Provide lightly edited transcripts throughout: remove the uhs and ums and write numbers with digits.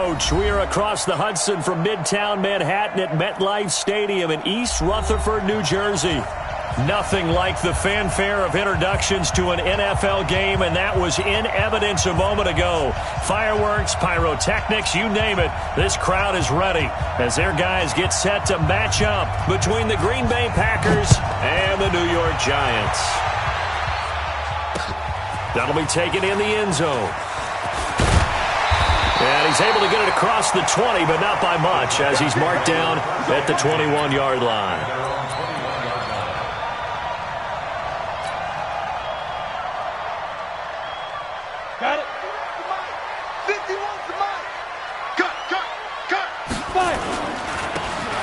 Coach, we are across the Hudson from Midtown Manhattan at MetLife Stadium in East Rutherford, New Jersey. Nothing like the fanfare of introductions to an NFL game, and that was in evidence a moment ago. Fireworks, pyrotechnics, you name it. This crowd is ready as their guys get set to match up between the Green Bay Packers and the New York Giants. That'll be taken in the end zone. And he's able to get it across the 20, but not by much, as he's marked down at the 21-yard line. Got it. 51's the mic. Cut. Fire.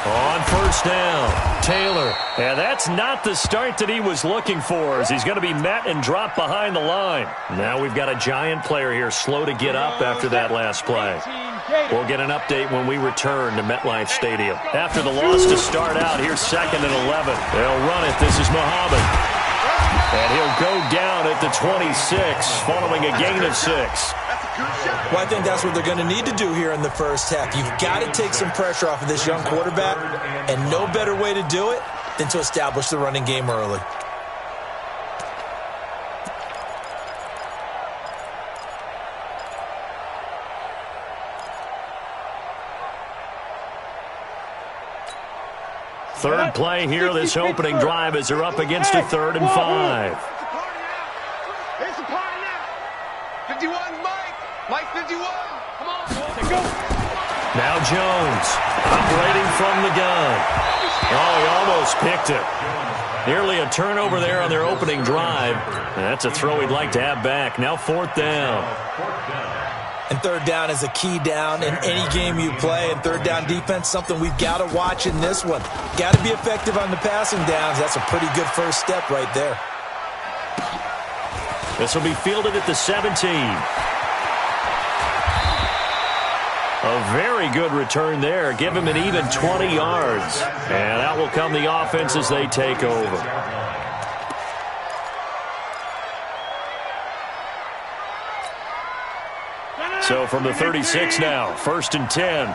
On first down, Taylor. And that's not the start that he was looking for, as he's going to be met and dropped behind the line. Now we've got a Giant player here slow to get up after that last play. We'll get an update when we return to MetLife Stadium. After the loss to start out, here's 2nd and 11. They'll run it. This is Muhammad. And he'll go down at the 26, following a gain of 6. Well, I think that's what they're going to need to do here in the first half. You've got to take some pressure off of this young quarterback, and no better way to do it than to establish the running game early. Third play here, this opening drive, as they're up against a 3rd and 5. It's a party now. 51, Mike 51. Come on. Go. Now Jones, operating from the gun. Oh, he almost picked it. Nearly a turnover there on their opening drive. That's a throw he'd like to have back. Now 4th down. And 3rd down is a key down in any game you play. And 3rd down defense, something we've got to watch in this one. Got to be effective on the passing downs. That's a pretty good first step right there. This will be fielded at the 17. A very good return there. Give him an even 20 yards. And out will come the offense as they take over. So from the 36 now, 1st and 10.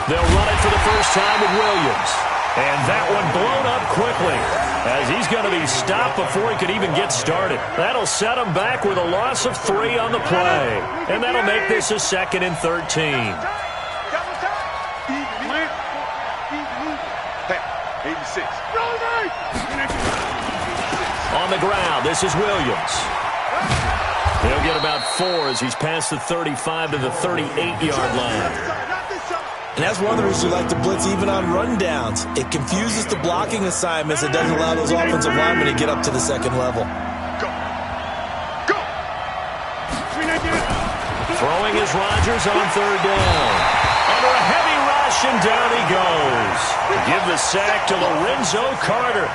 They'll run it for the first time with Williams. And that one blown up quickly, as he's going to be stopped before he could even get started. That'll set him back with a loss of 3 on the play. And that'll make this a 2nd and 13. 86. On the ground, this is Williams. He'll get about 4 as he's past the 35 to the 38-yard line. And that's one of the reasons we like to blitz even on rundowns. It confuses the blocking assignments. It doesn't allow those offensive linemen to get up to the 2nd level. Go. Throwing is Rodgers on 3rd down. Under a heavy rush, and down he goes. Give the sack to Lorenzo Carter.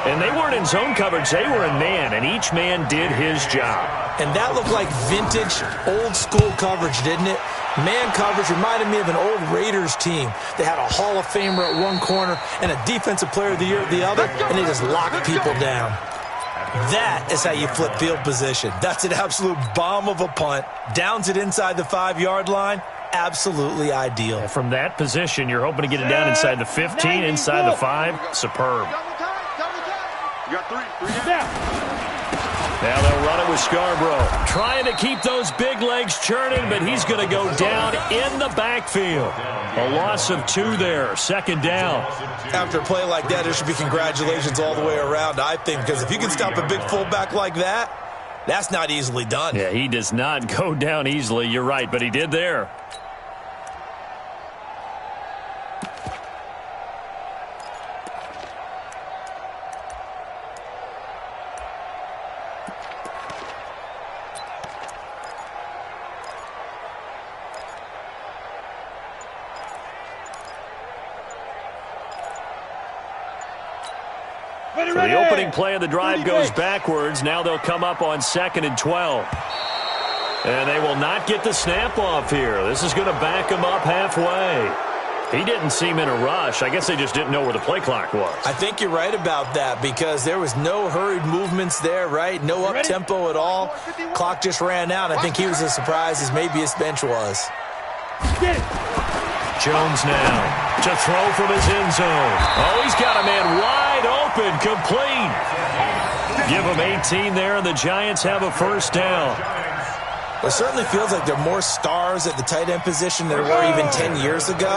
And they weren't in zone coverage. They were in man, and each man did his job. And that looked like vintage, old-school coverage, didn't it? Man coverage reminded me of an old Raiders team. They had a Hall of Famer at one corner and a Defensive Player of the Year at the other, and they just locked people down. That is how you flip field position. That's an absolute bomb of a punt. Downs it inside the 5-yard line. Absolutely ideal. From that position, you're hoping to get it down inside the 15, inside the 5. Superb. You got 3 down. Now they'll run it with Scarborough. Trying to keep those big legs churning, but he's going to go down in the backfield. A loss of 2 there, 2nd down. After a play like that, there should be congratulations all the way around, I think, because if you can stop a big fullback like that, that's not easily done. Yeah, he does not go down easily. You're right, but he did there. So the opening play of the drive goes backwards. Now they'll come up on 2nd and 12. And they will not get the snap off here. This is going to back them up halfway. He didn't seem in a rush. I guess they just didn't know where the play clock was. I think you're right about that because there was no hurried movements there, right? No up-tempo at all. Clock just ran out. I think he was as surprised as maybe his bench was. Jones now to throw from his end zone. Oh, he's got a man wide open, complete. Give him 18 there, and the Giants have a first down. It certainly feels like there are more stars at the tight end position than there were even 10 years ago.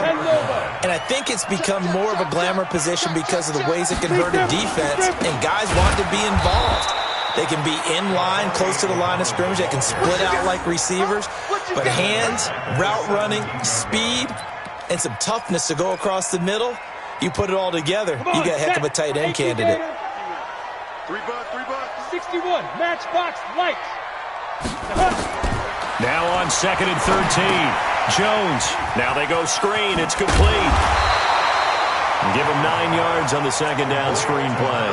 And I think it's become more of a glamour position because of the ways it can hurt a defense, and guys want to be involved. They can be in line, close to the line of scrimmage. They can split out like receivers. But hands, route running, speed, and some toughness to go across the middle, you put it all together, you got a heck of a tight end candidate. 3 bucks. 61, matchbox lights. Now on 2nd and 13. Jones. Now they go screen. It's complete. Give him 9 yards on the second down screen play.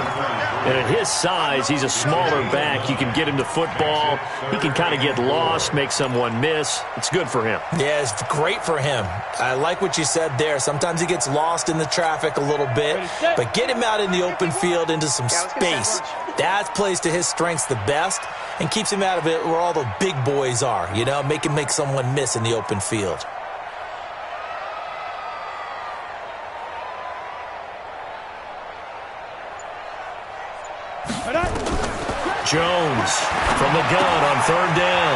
And at his size, he's a smaller back. You can get him to football. He can kind of get lost, make someone miss. It's good for him. Yeah, it's great for him. I like what you said there. Sometimes he gets lost in the traffic a little bit, but get him out in the open field into some space. That plays to his strengths the best and keeps him out of it where all the big boys are, you know, make him make someone miss in the open field. Jones from the gun on 3rd down.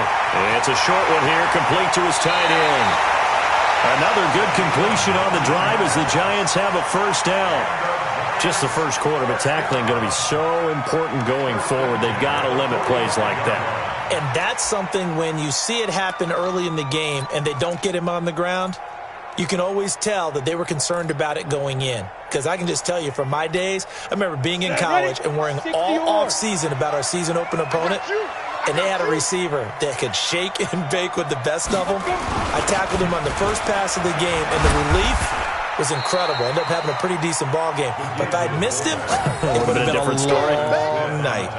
It's a short one here, complete to his tight end. Another good completion on the drive as the Giants have a first down. Just the first quarter, but tackling going to be so important going forward. They've got to limit plays like that. And that's something when you see it happen early in the game and they don't get him on the ground, you can always tell that they were concerned about it going in. Because I can just tell you from my days, I remember being in college and worrying all off-season about our season-open opponent, and they had a receiver that could shake and bake with the best of them. I tackled him on the first pass of the game, and the relief was incredible. I ended up having a pretty decent ball game. But if I'd missed him, it would have been a different long night.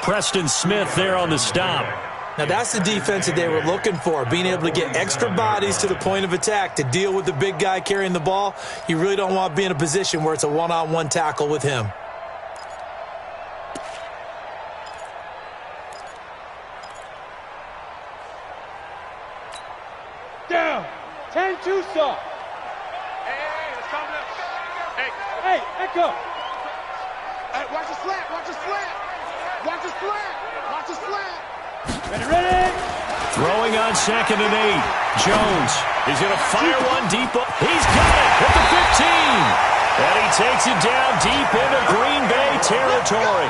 Preston Smith there on the stop. Now, that's the defense that they were looking for, being able to get extra bodies to the point of attack to deal with the big guy carrying the ball. You really don't want to be in a position where it's a one-on-one tackle with him. Down. 10-2 soft. Hey, let's calm down. Hey, Echo. Hey, watch the slant. Watch the slant. Watch the slant. Watch the slant. Ready. Throwing on 2nd and 8. Jones is going to fire one deep. He's got it at the 15. And he takes it down deep into Green Bay territory.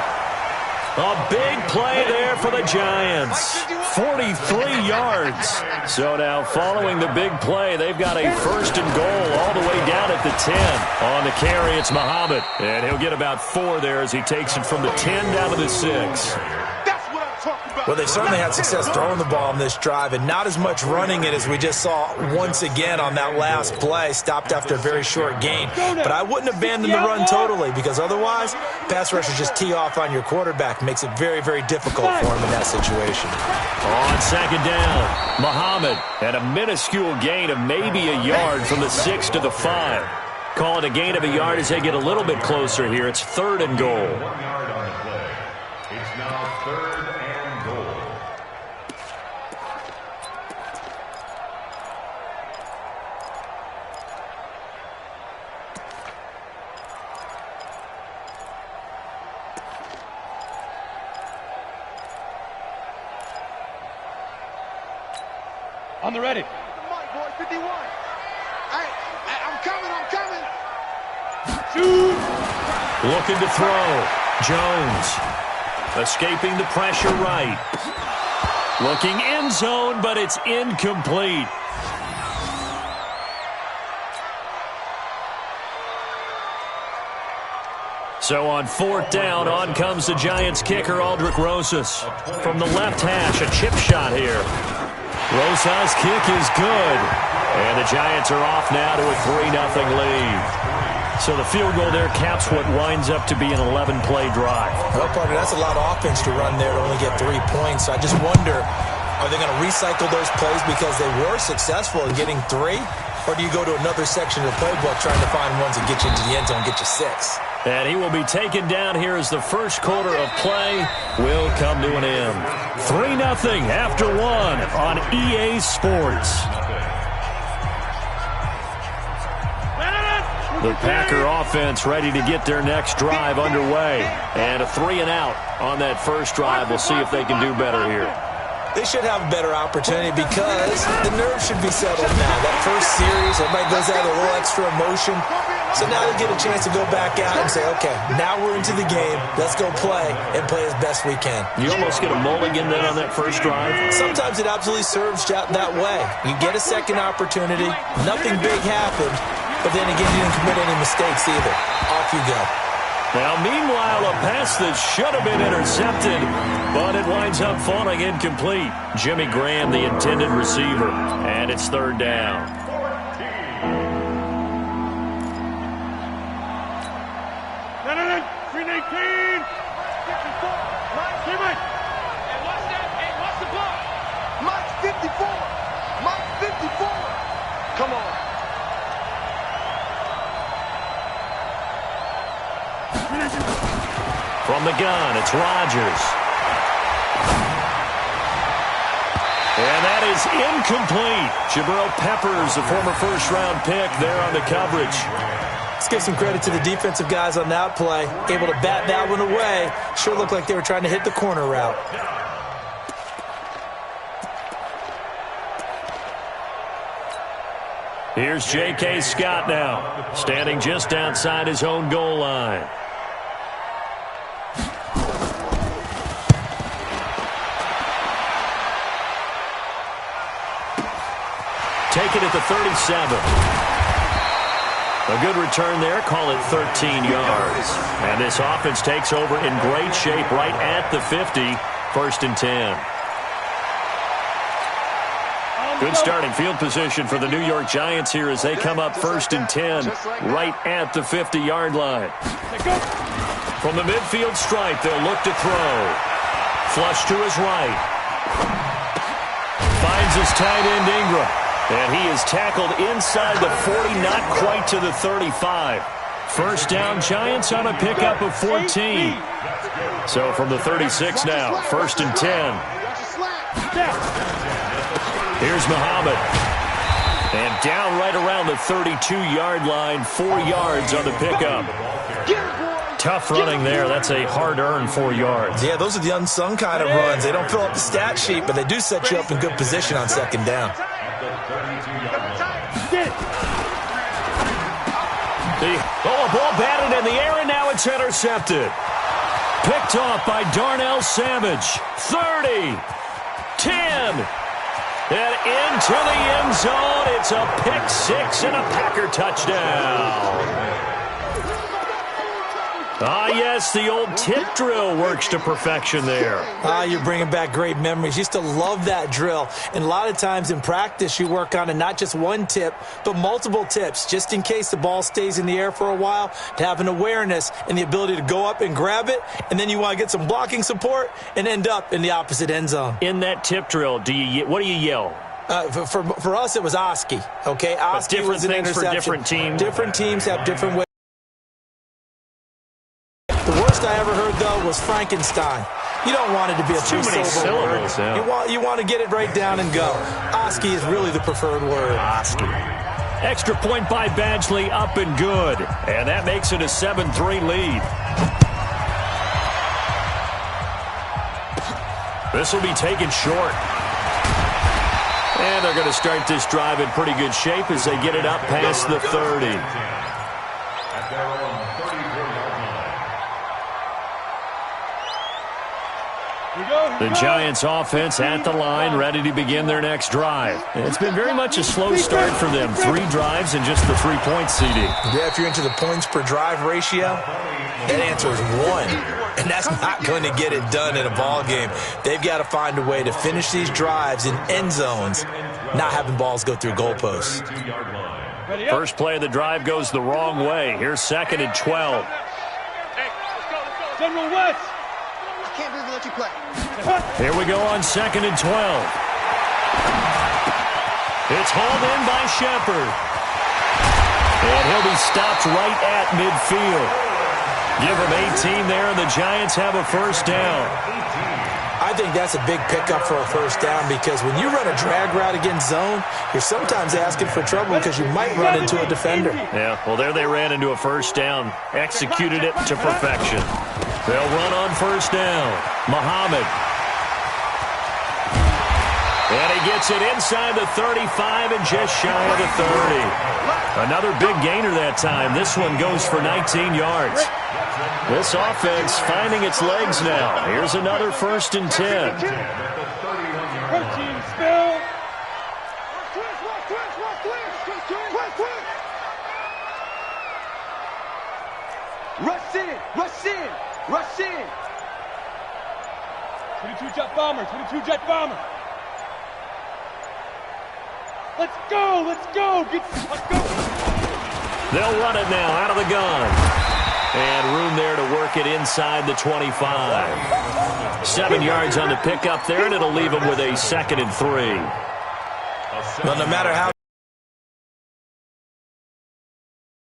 A big play there for the Giants. 43 yards. So now following the big play, they've got a 1st and goal all the way down at the 10. On the carry, it's Muhammad. And he'll get about 4 there as he takes it from the 10 down to the 6. Well, they've certainly had success throwing the ball on this drive and not as much running it as we just saw once again on that last play, stopped after a very short gain. But I wouldn't abandon the run totally because otherwise, pass rushers just tee off on your quarterback. Makes it very, very difficult for him in that situation. On 2nd down, Muhammad at a minuscule gain of maybe a yard from the 6 to the 5. Call it a gain of a yard as they get a little bit closer here. It's 3rd and goal. 1 yard on the play. It's now 3rd and goal. On the ready. Mike, boy, 51. Hey, I'm coming. Shoot. Looking to throw. Jones escaping the pressure right. Looking end zone, but it's incomplete. So on 4th down, on comes the Giants kicker, Aldrich Rosas. From the left hash, a chip shot here. Rosas' kick is good. And the Giants are off now to a 3-0 lead. So the field goal there caps what winds up to be an 11-play drive. Well, partner, that's a lot of offense to run there to only get 3 points. So I just wonder, are they going to recycle those plays because they were successful in getting 3? or do you go to another section of the playbook trying to find ones that get you into the end zone, get you 6? And he will be taken down here as the first quarter of play will come to an end. 3-0 after 1 on EA Sports. The Packer offense ready to get their next drive underway. And a 3-and-out on that first drive. We'll see if they can do better here. They should have a better opportunity because the nerves should be settled now. That first series, everybody goes out with a little extra emotion. So now they get a chance to go back out and say, okay, now we're into the game. Let's go play and play as best we can. You almost get a mulligan then on that first drive? Sometimes it absolutely serves that way. You get a second opportunity. Nothing big happened. But then again, you didn't commit any mistakes either. Off you go. Now, meanwhile, a pass that should have been intercepted, but it winds up falling incomplete. Jimmy Graham, the intended receiver, and it's 3rd down. No, 319. Hey, Mike. Hey, watch that. Hey, watch the block. Mike 54. Mike 54. Come on. From the gun, it's Rodgers. And that is incomplete. Jabril Peppers, a former first-round pick, there on the coverage. Let's give some credit to the defensive guys on that play. Able to bat that one away. Sure looked like they were trying to hit the corner route. Here's J.K. Scott now, standing just outside his own goal line. Take it at the 37. A good return there. Call it 13 yards. And this offense takes over in great shape right at the 50. 1st and 10. Good starting field position for the New York Giants here as they come up 1st and 10 right at the 50-yard line. From the midfield stripe, they'll look to throw. Flush to his right. Finds his tight end Ingram. And he is tackled inside the 40, not quite to the 35. 1st down, Giants on a pickup of 14. So from the 36 now, 1st and 10. Here's Muhammad. And down right around the 32-yard line, 4 yards on the pickup. Tough running there. That's a hard-earned 4 yards. Yeah, those are the unsung kind of runs. They don't fill up the stat sheet, but they do set you up in good position on 2nd down. A ball batted in the air, and now it's intercepted. Picked off by Darnell Savage. 30, 10, and into the end zone. It's a pick 6 and a Packer touchdown. Yes, the old tip drill works to perfection there. You're bringing back great memories. Used to love that drill. And a lot of times in practice, you work on it, not just one tip, but multiple tips, just in case the ball stays in the air for a while, to have an awareness and the ability to go up and grab it, and then you want to get some blocking support and end up in the opposite end zone. In that tip drill, what do you yell? For us, it was Oski. Okay, Oski was an interception. For different teams. Different teams have different ways. The worst I ever heard, though, was Frankenstein. You don't want it to be a too many syllables. Yeah. You want to get it right down and go. Oski is really the preferred word. Oski. Extra point by Badgley, up and good. And that makes it a 7-3 lead. This will be taken short. And they're going to start this drive in pretty good shape as they get it up past the 30. The Giants offense at the line, ready to begin their next drive. It's been very much a slow start for them. 3 drives and just the 3 points, CD. Yeah, if you're into the points per drive ratio, that answer is 1. And that's not going to get it done in a ball game. They've got to find a way to finish these drives in end zones, not having balls go through goalposts. First play of the drive goes the wrong way. Here's 2nd and 12. General West. Can't really let you play. Here we go on 2nd and 12. It's hauled in by Shepard. And he'll be stopped right at midfield. Give him 18 there, and the Giants have a first down. I think that's a big pickup for a first down because when you run a drag route against zone, you're sometimes asking for trouble because you might run into a defender. Yeah, well, there they ran into a first down. Executed it to perfection. They'll run on first down. Muhammad. And he gets it inside the 35 and just shy of the 30. Another big gainer that time. This one goes for 19 yards. This offense finding its legs now. Here's another 1st and 10. Rush in, rush in, rush in. 22 jet bomber, 22 jet bomber. Let's go, let's go, let's go. They'll run it now out of the gun. And room there to work it inside the 25. 7 yards on the pickup there, and it'll leave them with a 2nd and 3. Well, no matter how,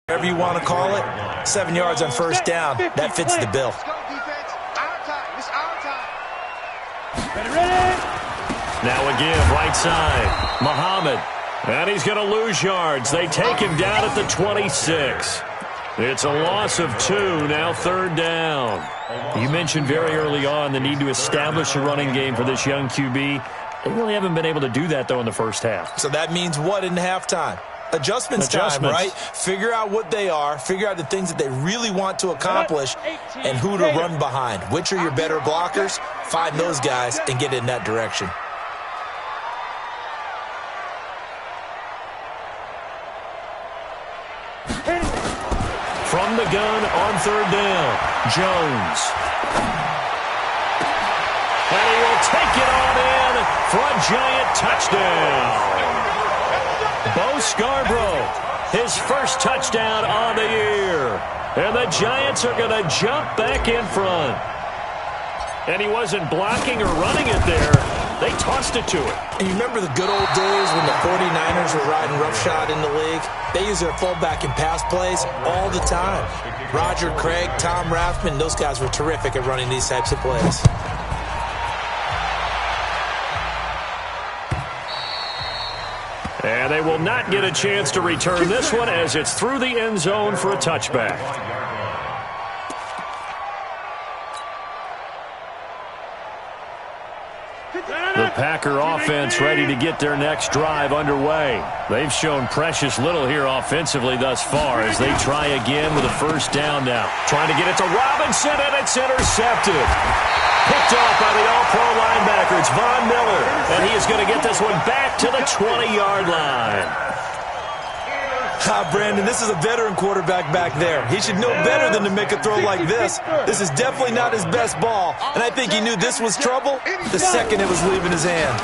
whatever you want to call it, 7 yards on first down, that fits the bill. Let's go, defense. Our time. It's our time. Ready? Now a give, right side. Muhammad. And he's going to lose yards. They take him down at the 26. It's a loss of 2, now 3rd down. You mentioned very early on the need to establish a running game for this young QB. They really haven't been able to do that, though, in the first half. So that means what in halftime? Adjustments time, right? Figure out what they are, figure out the things that they really want to accomplish, and who to run behind. Which are your better blockers? Find those guys and get in that direction. From the gun on 3rd down, Jones. And he will take it on in for a Giant touchdown. Bo Scarborough, his first touchdown on the year. And the Giants are going to jump back in front. And he wasn't blocking or running it there. They tossed it to him. And you remember the good old days when the 49ers were riding roughshod in the league? They use their fullback in pass plays all the time. Roger Craig, Tom Rathman, those guys were terrific at running these types of plays. And they will not get a chance to return this one as it's through the end zone for a touchback. The Packer offense ready to get their next drive underway. They've shown precious little here offensively thus far as they try again with a first down now. Trying to get it to Robinson, and it's intercepted. Picked off by the all-pro linebacker. It's Von Miller, and he is going to get this one back to the 20-yard line. Brandon, this is a veteran quarterback back there. He should know better than to make a throw like this. This is definitely not his best ball, and I think he knew this was trouble the second it was leaving his hand.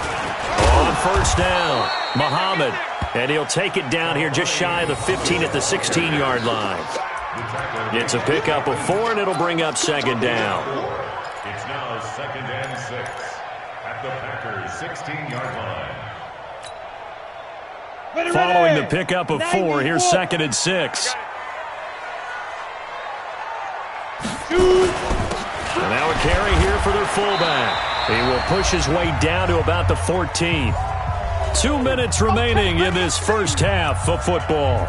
On first down, Muhammad, and he'll take it down here just shy of the 15 at the 16-yard line. It's a pickup of 4, and it'll bring up 2nd down. It's now 2nd and 6 at the Packers' 16-yard line. Following the pickup of 4, here's 2nd and 6. And now a carry here for their fullback. He will push his way down to about the 14. 2 minutes remaining in this first half of football.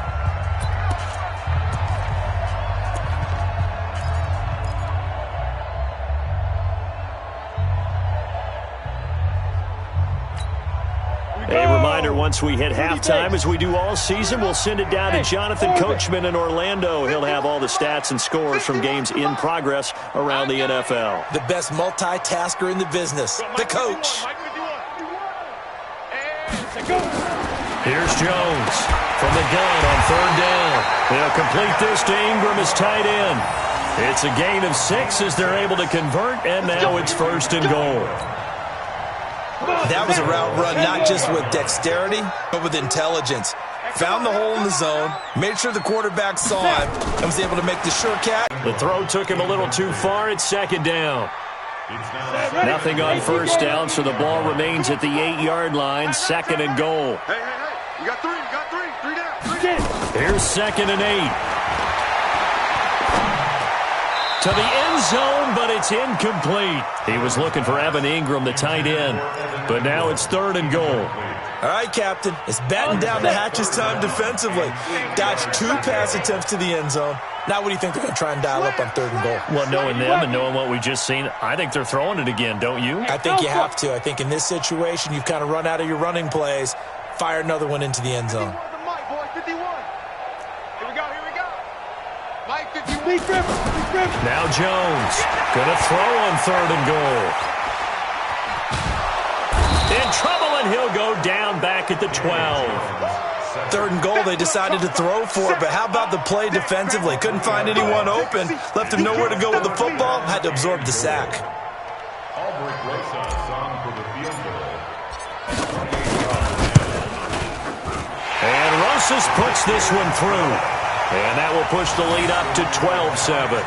A reminder, once we hit halftime, as we do all season, we'll send it down to Jonathan Coachman in Orlando. He'll have all the stats and scores from games in progress around the NFL. The best multitasker in the business, the coach. Here's Jones from the gun on 3rd down. They'll complete this to Ingram as tight end. It's a gain of 6 as they're able to convert, and now it's 1st and goal. That was a route run not just with dexterity, but with intelligence. Found the hole in the zone, made sure the quarterback saw him, and was able to make the sure catch. The throw took him a little too far. It's 2nd down. Nothing on first down, so the ball remains at the 8-yard line, 2nd and goal. Hey, you got 3, 3 down. Get it. Here's 2nd and 8. To the end zone, but it's incomplete. He was looking for Evan Ingram, the tight end, but now it's 3rd and goal. All right, Captain, it's batten down the hatches time defensively. Dodged 2 pass attempts to the end zone. Now what do you think they're going to try and dial up on 3rd and goal? Well, knowing them and knowing what we just seen, I think they're throwing it again, don't you? I think you have to. I think in this situation, you've kind of run out of your running plays. Fire another one into the end zone. Mike, boy, 51. Here we go, here we go. Mike, 51. Lee Griffin. Now Jones going to throw on 3rd and goal. In trouble, and he'll go down back at the 12. 3rd and goal, they decided to throw for it, but how about the play defensively? Couldn't find anyone open. Left him nowhere to go with the football. Had to absorb the sack. And Rosas puts this one through. And that will push the lead up to 12-7.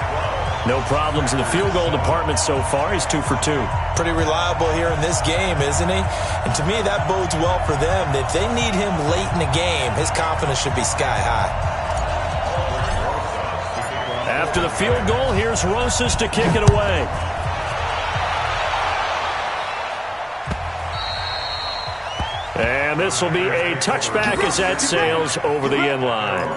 No problems in the field goal department so far. He's 2 for 2. Pretty reliable here in this game, isn't he? And to me, that bodes well for them. If they need him late in the game, his confidence should be sky high. After the field goal, here's Rosas to kick it away. And this will be a touchback as that sails over the end line.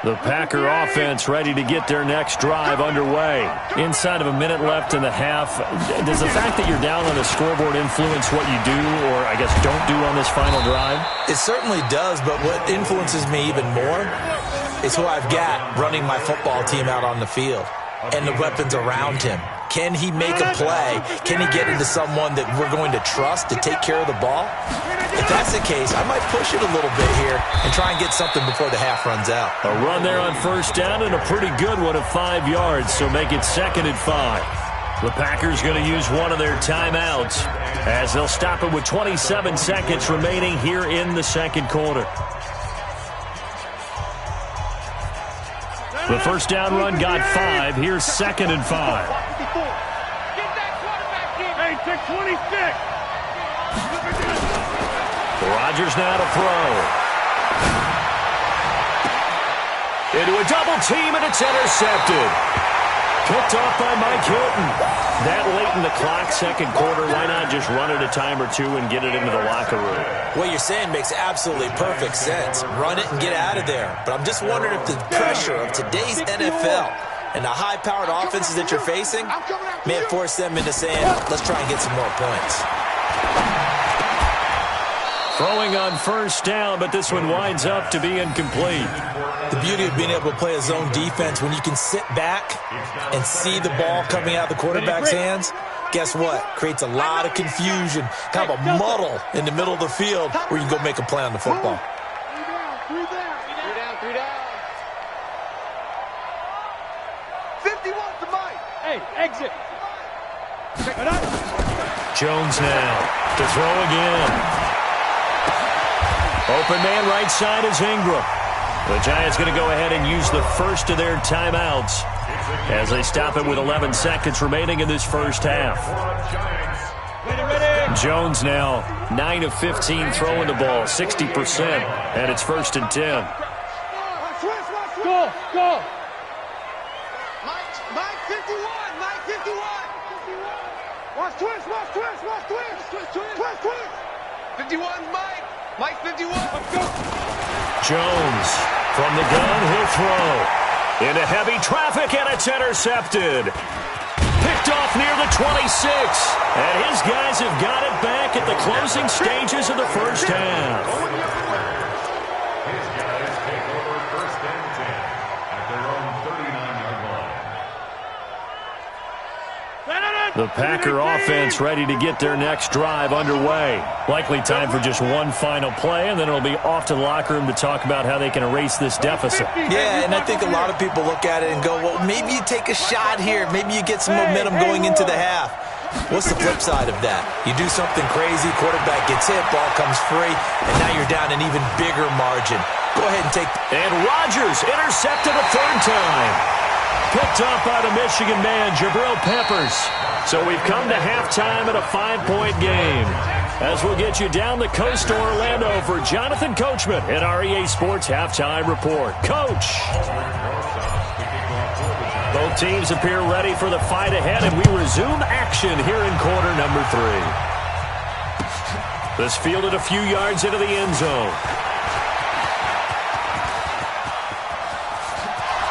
The Packer offense ready to get their next drive underway. Inside of a minute left in the half, does the fact that you're down on the scoreboard influence what you do, or I guess don't do on this final drive? It certainly does, but what influences me even more is who I've got running my football team out on the field and the weapons around him. Can he make a play? Can he get into someone that we're going to trust to take care of the ball? If that's the case, I might push it a little bit here and try and get something before the half runs out. A run there on 1st down and a pretty good one of 5 yards, so make it 2nd and 5. The Packers going to use one of their timeouts as they'll stop it with 27 seconds remaining here in the 2nd quarter. The 1st down run got 5. Here's 2nd and 5. Get that quarterback in. Hey, take 26. Rodgers now to throw. Into a double team, and it's intercepted. Picked off by Mike Hilton. That late in the clock, 2nd quarter, why not just run it a time or two and get it into the locker room? What you're saying makes absolutely perfect sense. Run it and get out of there. But I'm just wondering if the pressure of today's NFL and the high-powered offenses that you're facing may have forced them into saying, let's try and get some more points. Throwing on 1st down, but this one winds up to be incomplete. The beauty of being able to play a zone defense when you can sit back and see the ball coming out of the quarterback's hands, guess what? Creates a lot of confusion, kind of a muddle in the middle of the field where you can go make a play on the football. 3 down. 51 to Mike. Hey, exit. Jones now to throw again. Open man right side is Ingram. The Giants going to go ahead and use the first of their timeouts as they stop it with 11 seconds remaining in this 1st half. Jones now 9 of 15 throwing the ball, 60%, and it's 1st and 10. Go. Mike 51. Mike 51. Watch twist. 51, Mike. Mike 51. Let's go. Jones from the gun, he'll throw. Into heavy traffic, and it's intercepted. Picked off near the 26. And his guys have got it back at the closing stages of the 1st half. His guys take over 1st and 10 at their own 39-yard line. The Packer offense ready to get their next drive underway. Likely time for just one final play, and then it'll be off to the locker room to talk about how they can erase this deficit. Yeah, and I think a lot of people look at it and go, well, maybe you take a shot here. Maybe you get some momentum going into the half. What's the flip side of that? You do something crazy, quarterback gets hit, ball comes free, and now you're down an even bigger margin. Go ahead and take... And Rodgers intercepted a third time. Picked up by the Michigan man, Jabril Peppers. So we've come to halftime at a 5-point game. As we'll get you down the coast to Orlando for Jonathan Coachman in our EA Sports Halftime Report. Coach! Both teams appear ready for the fight ahead, and we resume action here in quarter number 3. This fielded a few yards into the end zone.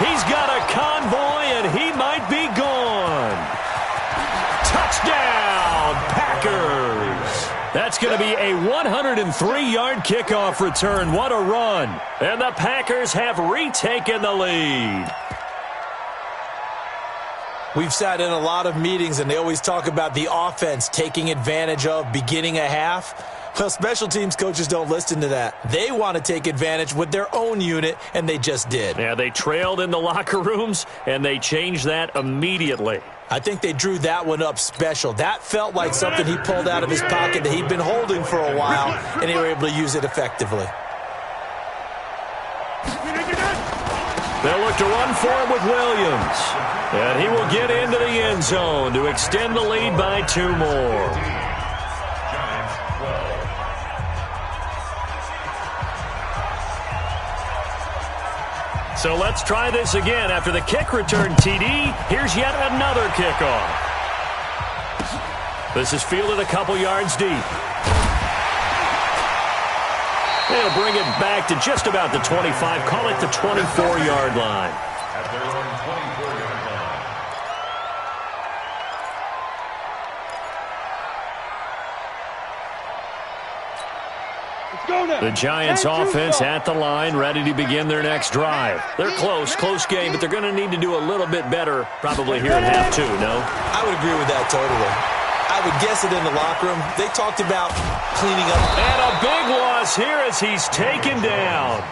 He's got a convoy, and he might be gone. Touchdown, Packers! That's going to be a 103-yard kickoff return. What a run. And the Packers have retaken the lead. We've sat in a lot of meetings, and they always talk about the offense taking advantage of beginning a half. Well, special teams coaches don't listen to that. They want to take advantage with their own unit, and they just did. Yeah, they trailed in the locker rooms, and they changed that immediately. I think they drew that one up special. That felt like something he pulled out of his pocket that he'd been holding for a while, and they were able to use it effectively. They'll look to run for it with Williams. And he will get into the end zone to extend the lead by 2 more. So let's try this again. After the kick return TD, here's yet another kickoff. This is fielded a couple yards deep. They'll bring it back to just about the 25. Call it the 24-yard line. At their own 24-yard line. The Giants offense at the line, ready to begin their next drive. They're close game, but they're going to need to do a little bit better probably here in half 2, no? I would agree with that totally. I would guess it in the locker room. They talked about cleaning up. And a big loss here as he's taken down.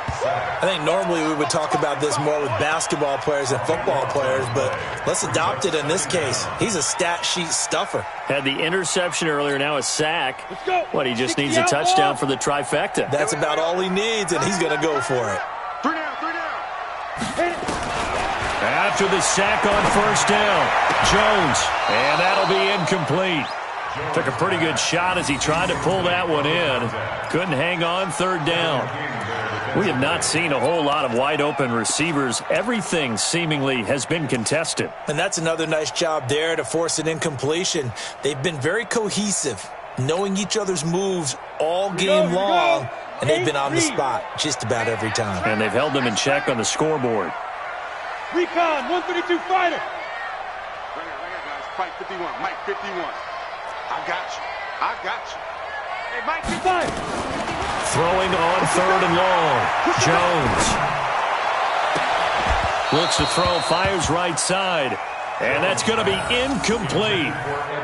I think normally we would talk about this more with basketball players and football players, but let's adopt it in this case. He's a stat sheet stuffer. Had the interception earlier, now a sack. What, he just needs a touchdown for the trifecta. That's about all he needs, and he's going to go for it. 3 down. After the sack on first down, Jones, and that'll be incomplete. Took a pretty good shot as he tried to pull that one in. Couldn't hang on third down. We have not seen a whole lot of wide-open receivers. Everything seemingly has been contested. And that's another nice job there to force an incompletion. They've been very cohesive, knowing each other's moves all game long, and they've been on the spot just about every time. And they've held them in check on the scoreboard. Recon, 132 fighter. Right here, guys. Fight 51. Mike 51. I got you. Hey, Mike 55. Throwing on third and long. Jones. Looks to throw, fires right side. And that's going to be incomplete.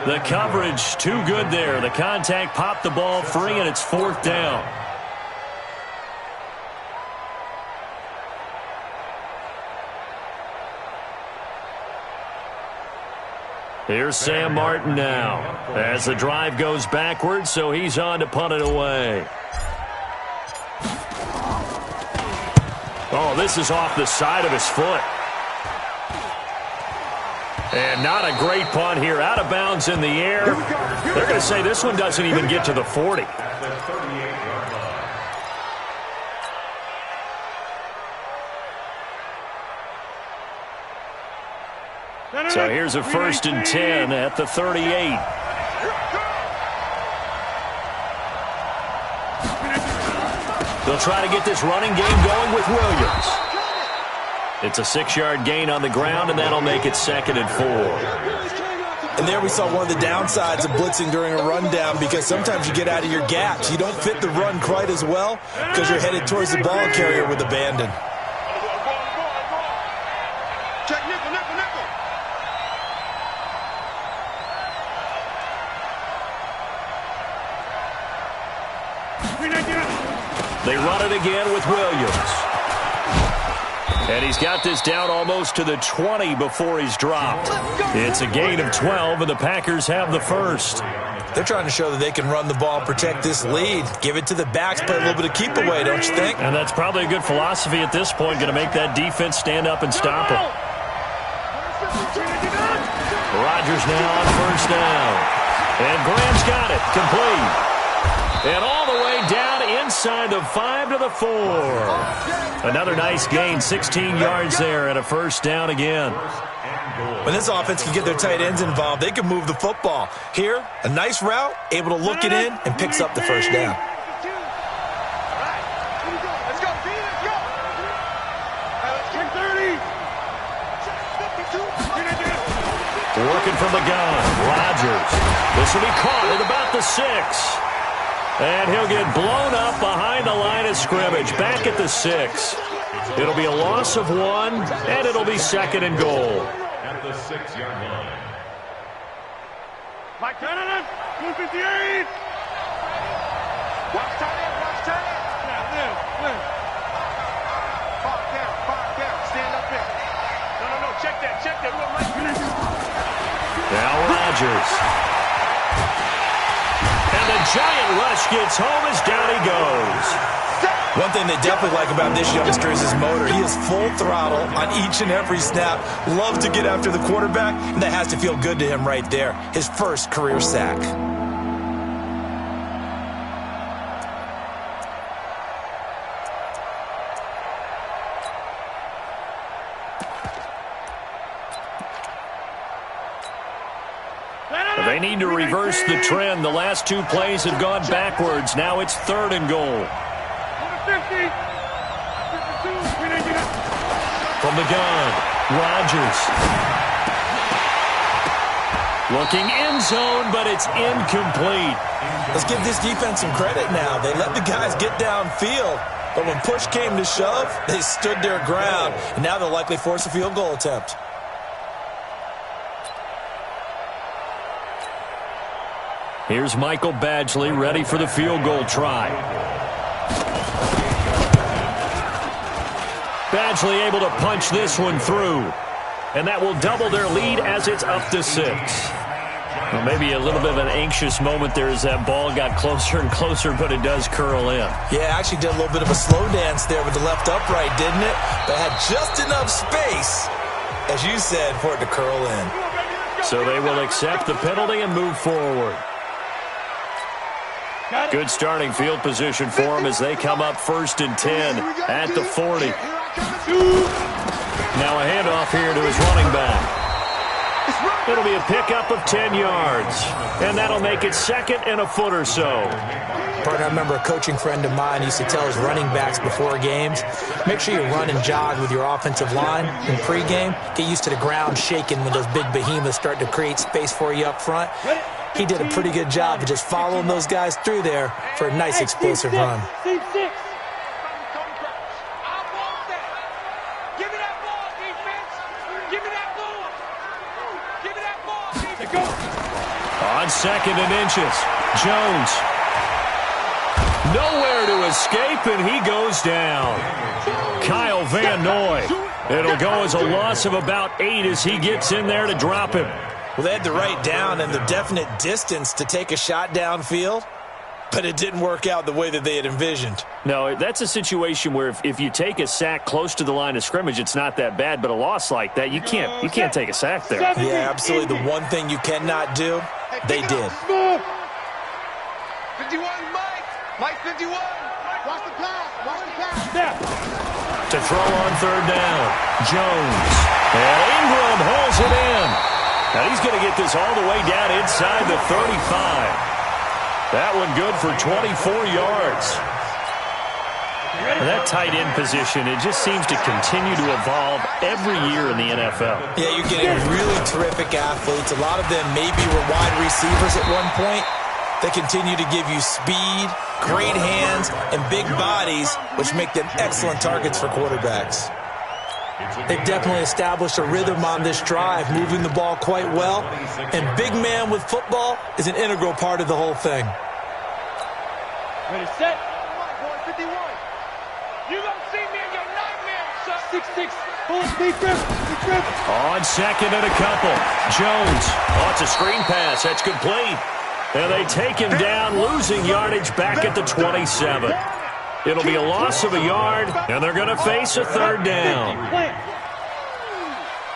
The coverage too good there. The contact popped the ball free, and it's 4th down. Here's Sam Martin now as the drive goes backwards, so he's on to punt it away. Oh, this is off the side of his foot. And not a great punt here. Out of bounds in the air. They're going to say this one doesn't even get to the 40. So here's a 1st and 10 at the 38. They'll try to get this running game going with Williams. It's a 6-yard gain on the ground, and that'll make it 2nd and 4. And there we saw one of the downsides of blitzing during a rundown, because sometimes you get out of your gaps. You don't fit the run quite as well because you're headed towards the ball carrier with abandon. Check nickel. They run it again with Williams. And he's got this down almost to the 20 before he's dropped. It's a gain of 12, and the Packers have the first. They're trying to show that they can run the ball and protect this lead. Give it to the backs, play a little bit of keep away, don't you think? And that's probably a good philosophy at this point, going to make that defense stand up and stop him. Rodgers now on first down. And Graham's got it, complete. And all the way down inside the 5 to the 4. Another nice gain, 16 yards there, and a first down again. When this offense can get their tight ends involved, they can move the football. Here, a nice route, able to look it in, and picks up the first down. Working from the gun, Rodgers. This will be caught at about the 6. And he'll get blown up behind the line of scrimmage, back at the 6. It'll be a loss of 1, and it'll be 2nd and goal. At the 6-yard line. Mike Cannon, 258. Watch tight end, watch tight end. Live. Park down, stand up there. No, check that. Now Rodgers. And the giant rush gets home as down he goes. One thing they definitely like about this youngster is his motor. He is full throttle on each and every snap. Loves to get after the quarterback, and that has to feel good to him right there. His first career sack. They need to reverse the trend. The last 2 plays have gone backwards. Now it's 3rd and goal. 50. 52. From the gun, Rodgers. Looking end zone, but it's incomplete. Let's give this defense some credit now. They let the guys get downfield, but when push came to shove, they stood their ground, and now they'll likely force a field goal attempt. Here's Michael Badgley ready for the field goal try. Badgley able to punch this one through. And that will double their lead as it's up to 6. Well, maybe a little bit of an anxious moment there as that ball got closer and closer, but it does curl in. Yeah, actually did a little bit of a slow dance there with the left upright, didn't it? But had just enough space, as you said, for it to curl in. So they will accept the penalty and move forward. Good starting field position for them as they come up 1st and 10 at the 40. Now a handoff here to his running back. It'll be a pickup of 10 yards, and that'll make it 2nd and a foot or so. Partner, I remember a coaching friend of mine used to tell his running backs before games, make sure you run and jog with your offensive line in pregame. Get used to the ground shaking when those big behemoths start to create space for you up front. He did a pretty good job of just following those guys through there for a nice explosive run. Steve 6. On 2nd and inches, Jones. Nowhere to escape, and he goes down. Kyle Van Noy. It'll go as a loss of about 8 as he gets in there to drop him. Well, they had the right down and the definite distance to take a shot downfield, but it didn't work out the way that they had envisioned. No, that's a situation where if you take a sack close to the line of scrimmage, it's not that bad, but a loss like that, you can't take a sack there. Yeah, absolutely. The one thing you cannot do, they did. 51, Mike 51. Watch the pass. To throw on 3rd down, Jones. And Ingram holds it in. Now he's going to get this all the way down inside the 35. That one good for 24 yards. And that tight end position, it just seems to continue to evolve every year in the NFL. Yeah, you're getting really terrific athletes. A lot of them maybe were wide receivers at one point. They continue to give you speed, great hands, and big bodies, which make them excellent targets for quarterbacks. They've definitely established a rhythm on this drive, moving the ball quite well. And big man with football is an integral part of the whole thing. Ready, set. 51. You don't see me in your nightmares. 6-6. On second and a couple. Jones. Oh, it's a screen pass. That's complete. And they take him down, losing yardage back at the 27. It'll be a loss of a yard, and they're going to face a third down.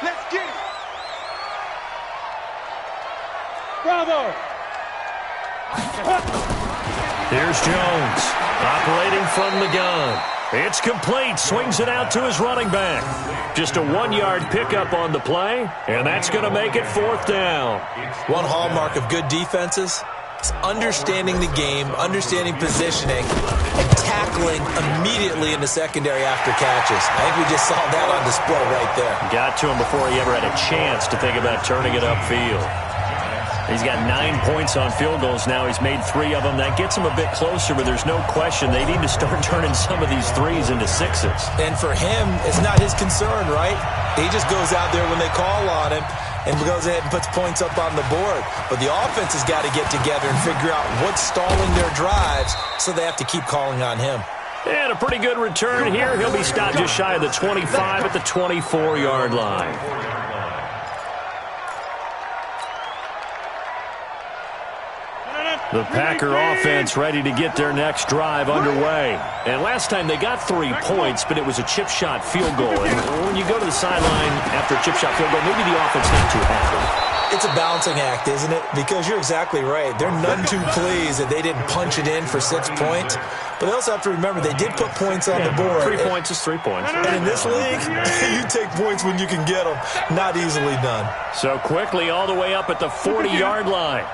Let's get it. Bravo. Here's Jones, operating from the gun. It's complete, swings it out to his running back. Just a 1-yard pickup on the play, and that's going to make it fourth down. One hallmark of good defenses is understanding the game, understanding positioning, and tackling immediately in the secondary after catches. I think we just saw that on display right there. Got to him before he ever had a chance to think about turning it upfield. He's got 9 points on field goals now. He's made 3 of them. That gets him a bit closer, but there's no question they need to start turning some of these 3s into 6s. And for him, it's not his concern, right? He just goes out there when they call on him and goes ahead and puts points up on the board. But the offense has got to get together and figure out what's stalling their drives, so they have to keep calling on him. And a pretty good return here. He'll be stopped just shy of the 25 at the 24-yard line. The Packer offense ready to get their next drive underway. And last time they got 3 points, but it was a chip shot field goal. And when you go to the sideline after a chip shot field goal, maybe the offense not too happy. It's a balancing act, isn't it? Because you're exactly right. They're none too pleased that they didn't punch it in for 6 points. But they also have to remember they did put points on the board. 3 points is 3 points. And in this league, you take points when you can get them. Not easily done. So quickly all the way up at the 40-yard line.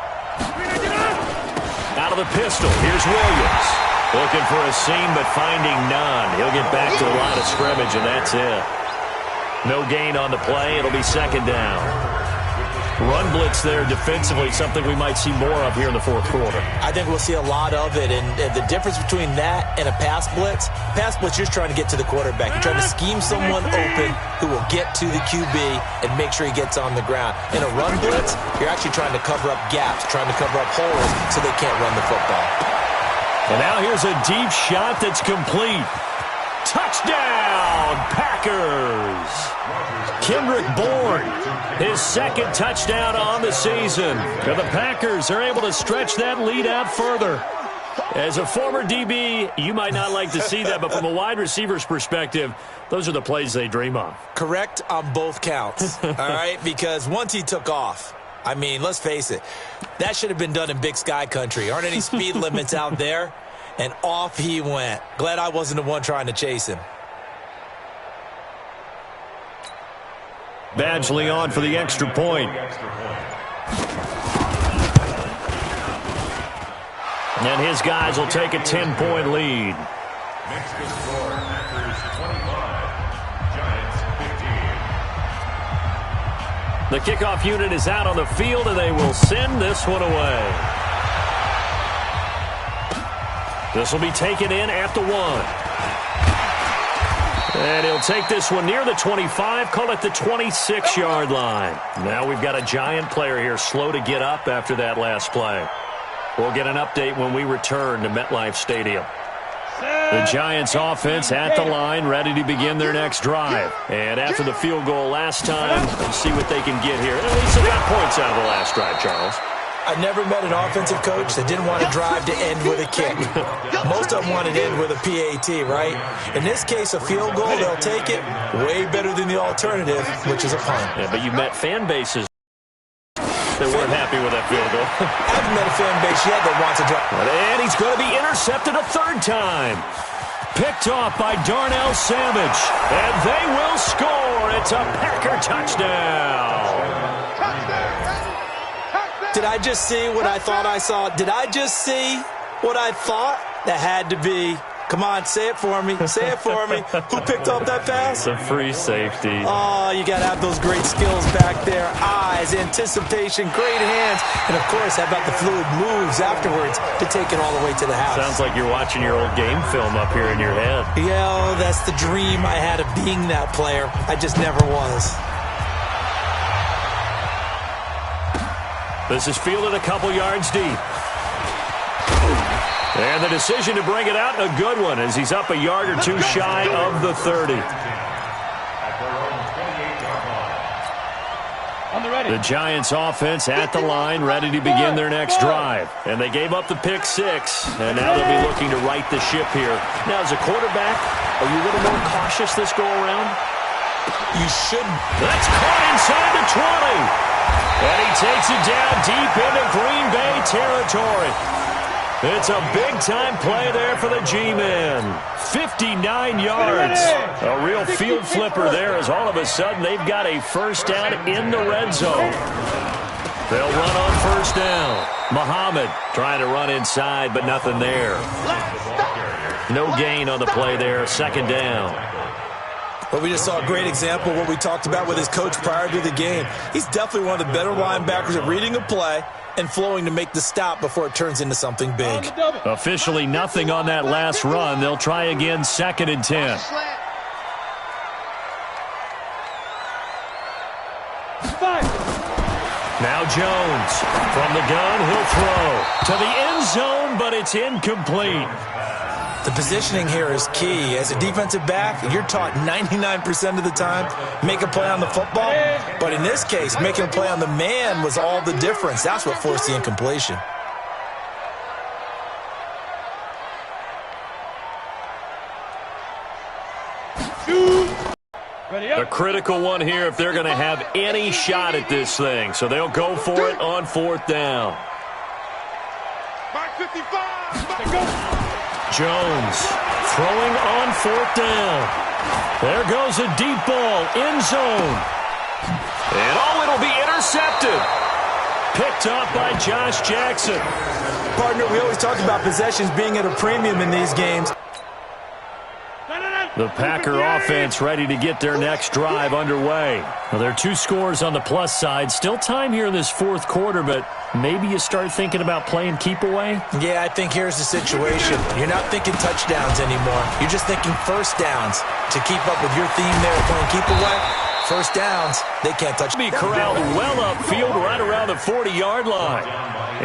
Out of the pistol, here's Williams. Looking for a seam, but finding none. He'll get back to a line of scrimmage, and that's it. No gain on the play. It'll be second down. Run blitz there defensively, something we might see more of here in the fourth quarter. I think we'll see a lot of it, and the difference between that and a pass blitz, you're just trying to get to the quarterback. You're trying to scheme someone open who will get to the QB and make sure he gets on the ground. In a run blitz, you're actually trying to cover up gaps, trying to cover up holes so they can't run the football. And now here's a deep shot that's complete. Touchdown, Packers! Kendrick Bourne, his second touchdown on the season. And the Packers are able to stretch that lead out further. As a former DB, you might not like to see that, but from a wide receiver's perspective, those are the plays they dream of. Correct on both counts, all right? Because once he took off, I mean, let's face it, that should have been done in Big Sky country. Aren't any speed limits out there? And off he went. Glad I wasn't the one trying to chase him. Badgley on for the extra point. And his guys will take a 10-point lead. Next to score, Packers 25, Giants 15. The kickoff unit is out on the field, and they will send this one away. This will be taken in at the 1. And he'll take this one near the 25, call it the 26-yard line. Now we've got a Giant player here slow to get up after that last play. We'll get an update when we return to MetLife Stadium. The Giants offense at the line, ready to begin their next drive. And after the field goal last time, we'll see what they can get here. At least they got points out of the last drive, Charles. I never met an offensive coach that didn't want to drive to end with a kick. Most of them want to end with a PAT, right? In this case, a field goal, they'll take it. Way better than the alternative, which is a punt. Yeah, but you met fan bases that weren't happy with that field goal. I haven't met a fan base yet that wants to drive. And he's going to be intercepted a third time. Picked off by Darnell Savage. And they will score. It's a Packer touchdown. Did I just see what I thought I saw? Did I just see what I thought? That had to be. Come on, say it for me. Say it for me. Who picked up that pass? It's a free safety. Oh, you got to have those great skills back there. Eyes, anticipation, great hands. And, of course, how about the fluid moves afterwards to take it all the way to the house? Sounds like you're watching your old game film up here in your head. Yeah, oh, that's the dream I had of being that player. I just never was. This is fielded a couple yards deep. And the decision to bring it out, a good one, as he's up a yard or two shy of the 30. The Giants offense at the line, ready to begin their next drive. And they gave up the pick six, and now they'll be looking to right the ship here. Now, as a quarterback, are you a little more cautious this go-around? You should. That's caught inside the 20. And he takes it down deep into Green Bay territory. It's a big-time play there for the G-men. 59 yards. A real field flipper there as all of a sudden they've got a first down in the red zone. They'll run on first down. Muhammad trying to run inside, but nothing there. No gain on the play there. Second down. But we just saw a great example of what we talked about with his coach prior to the game. He's definitely one of the better linebackers at reading a play and flowing to make the stop before it turns into something big. Officially nothing on that last run. They'll try again, 2nd and 10. Now Jones from the gun. He'll throw to the end zone, but it's incomplete. The positioning here is key. As a defensive back, you're taught 99% of the time, make a play on the football. But in this case, making a play on the man was all the difference. That's what forced the incompletion. A critical one here if they're going to have any shot at this thing. So they'll go for it on 4th down. Jones throwing on 4th down. There goes a deep ball, end zone. And it'll be intercepted. Picked up by Josh Jackson. Partner, we always talk about possessions being at a premium in these games. The Packer offense ready to get their next drive underway. Well, there are 2 scores on the plus side. Still time here in this 4th quarter, but maybe you start thinking about playing keep away? Yeah, I think here's the situation. You're not thinking touchdowns anymore. You're just thinking first downs. To keep up with your theme there of playing keep away, first downs, they can't touch. Be corralled well upfield right around the 40-yard line.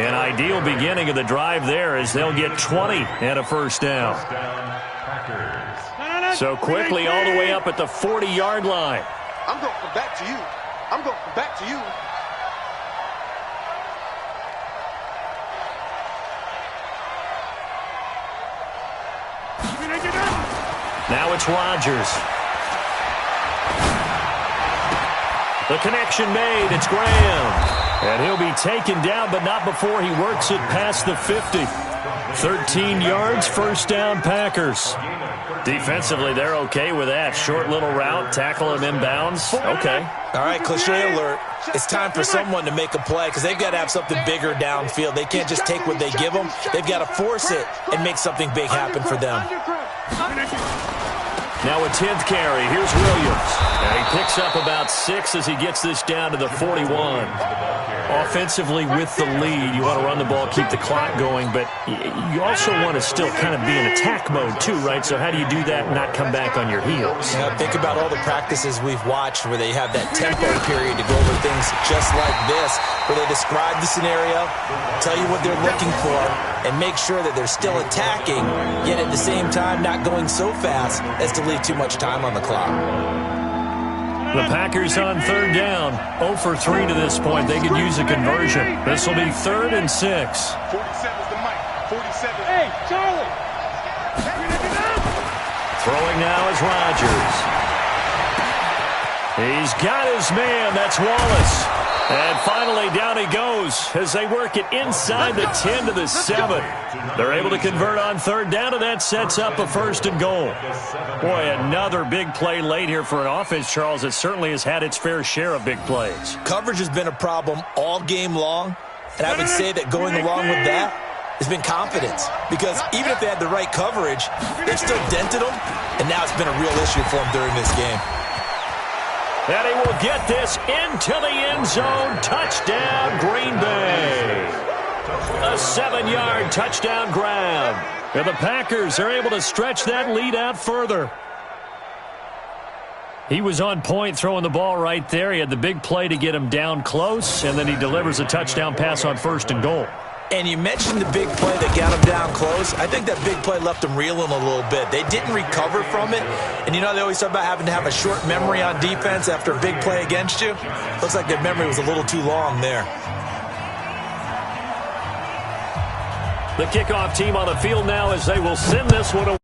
An ideal beginning of the drive there as they'll get 20 and a first down. So quickly all the way up at the 40-yard line. I'm going to come back to you. I'm going to come back to you. Now it's Rodgers. The connection made. It's Graham. And he'll be taken down, but not before he works it past the 50. 13 yards, first down, Packers. Defensively, they're okay with that. Short little route, tackle him inbounds. Okay. All right, cliche alert. It's time for someone to make a play because they've got to have something bigger downfield. They can't just take what they give them. They've got to force it and make something big happen for them. Now a 10th carry. Here's Williams. And he picks up about 6 as he gets this down to the 41. Offensively with the lead, you want to run the ball, keep the clock going, but you also want to still kind of be in attack mode too, right? So how do you do that and not come back on your heels? Yeah, think about all the practices we've watched where they have that tempo period to go over things just like this, where they describe the scenario, tell you what they're looking for, and make sure that they're still attacking, yet at the same time not going so fast as to leave too much time on the clock. The Packers on 3rd down. 0 for 3 to this point. They could use a conversion. This will be 3rd and 6. 47's the mic. 47. Hey, Charlie. Throwing now is Rodgers. He's got his man. That's Wallace. And finally, down he goes as they work it inside the 10 to the 7. They're able to convert on 3rd down, and that sets up a 1st and goal. Boy, another big play late here for an offense, Charles, that certainly has had its fair share of big plays. Coverage has been a problem all game long, and I would say that going along with that has been confidence. Because even if they had the right coverage, they've still dented them, and now it's been a real issue for them during this game. And he will get this into the end zone. Touchdown, Green Bay. A 7-yard touchdown grab. And the Packers are able to stretch that lead out further. He was on point throwing the ball right there. He had the big play to get him down close, and then he delivers a touchdown pass on 1st and goal. And you mentioned the big play that got him down close. I think that big play left him reeling a little bit. They didn't recover from it. And you know they always talk about having to have a short memory on defense after a big play against you? Looks like their memory was a little too long there. The kickoff team on the field now as they will send this one away.